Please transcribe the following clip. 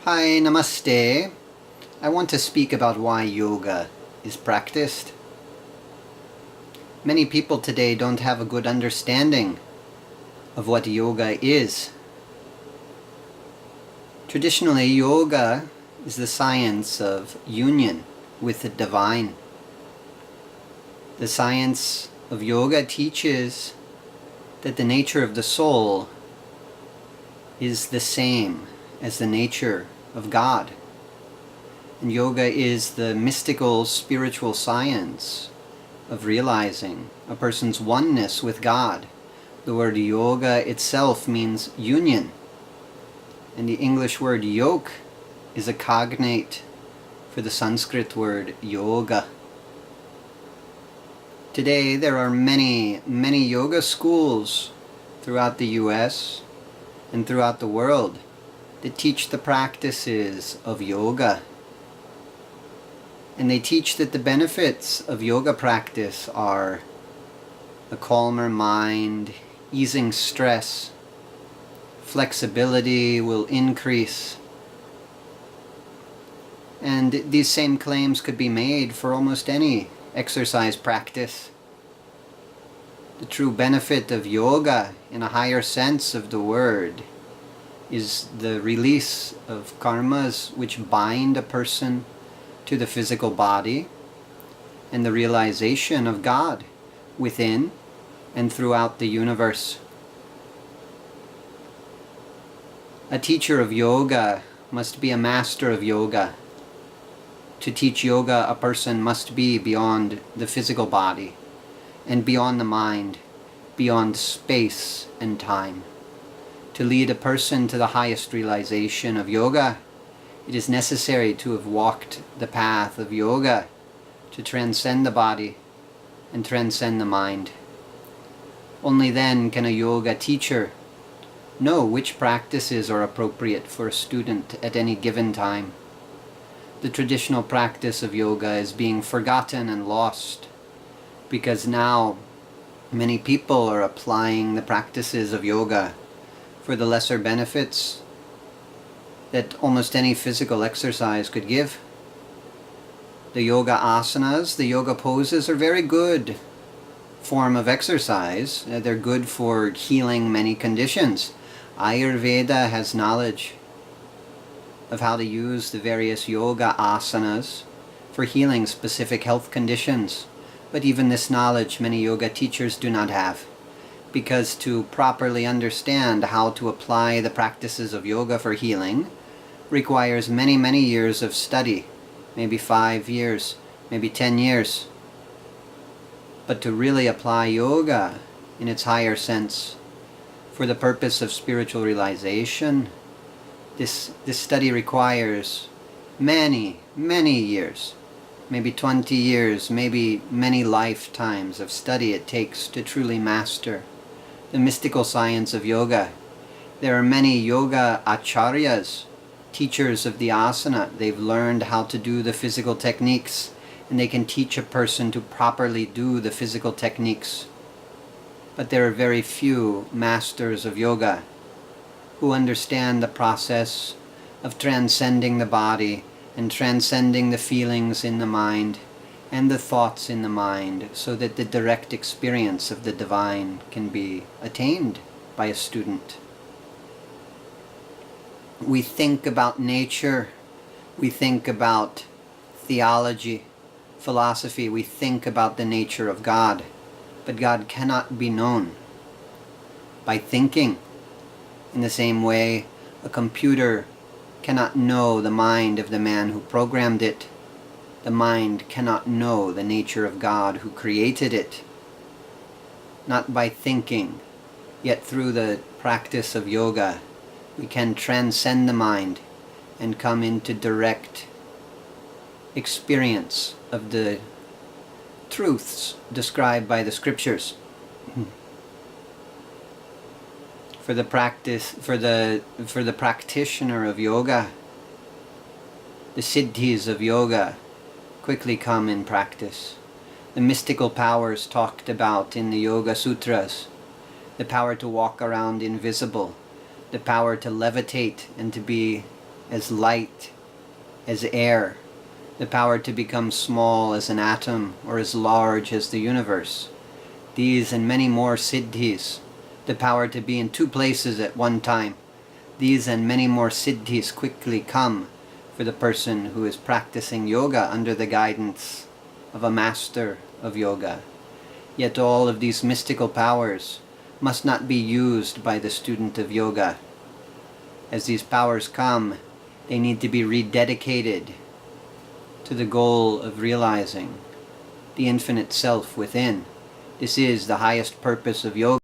Hi, namaste. I want to speak about why yoga is practiced. Many people today don't have a good understanding of what yoga is. Traditionally, yoga is the science of union with the divine. The science of yoga teaches that the nature of the soul is the same as the nature of God. And yoga is the mystical spiritual science of realizing a person's oneness with God. The word yoga itself means union. And the English word yoke is a cognate for the Sanskrit word yoga. Today there are many yoga schools throughout the US and throughout the world that teach the practices of yoga. And they teach that the benefits of yoga practice are a calmer mind, easing stress, flexibility will increase. And these same claims could be made for almost any exercise practice. The true benefit of yoga, in a higher sense of the word, is the release of karmas which bind a person to the physical body, and the realization of God within and throughout the universe. A teacher of yoga must be a master of yoga. To teach yoga, a person must be beyond the physical body and beyond the mind, beyond space and time. To lead a person to the highest realization of yoga, it is necessary to have walked the path of yoga, to transcend the body and transcend the mind. Only then can a yoga teacher know which practices are appropriate for a student at any given time. The traditional practice of yoga is being forgotten and lost because now many people are applying the practices of yoga for the lesser benefits that almost any physical exercise could give. The yoga asanas, the yoga poses, are very good form of exercise. They're good for healing many conditions. Ayurveda has knowledge of how to use the various yoga asanas for healing specific health conditions. But even this knowledge many yoga teachers do not have, because to properly understand how to apply the practices of yoga for healing requires many years of study, maybe 5 years, maybe 10 years. But to really apply yoga in its higher sense for the purpose of spiritual realization, this study requires many years, maybe 20 years, maybe many lifetimes of study it takes to truly master the mystical science of yoga. There are many yoga acharyas, teachers of the asana. They've learned how to do the physical techniques, and they can teach a person to properly do the physical techniques. But there are very few masters of yoga who understand the process of transcending the body and transcending the feelings in the mind and the thoughts in the mind, so that the direct experience of the divine can be attained by a student. We think about nature, we think about theology, philosophy, we think about the nature of God, but God cannot be known by thinking. In the same way, a computer cannot know the mind of the man who programmed it. The mind cannot know the nature of God who created it. Not by thinking, yet through the practice of yoga, we can transcend the mind and come into direct experience of the truths described by the scriptures. For the practitioner of yoga, the siddhis of yoga quickly come in practice. The mystical powers talked about in the Yoga Sutras, the power to walk around invisible, the power to levitate and to be as light, as air, the power to become small as an atom or as large as the universe. These and many more siddhis, the power to be in two places at one time. These and many more siddhis quickly come for the person who is practicing yoga under the guidance of a master of yoga. Yet all of these mystical powers must not be used by the student of yoga. As these powers come, they need to be rededicated to the goal of realizing the infinite self within. This is the highest purpose of yoga.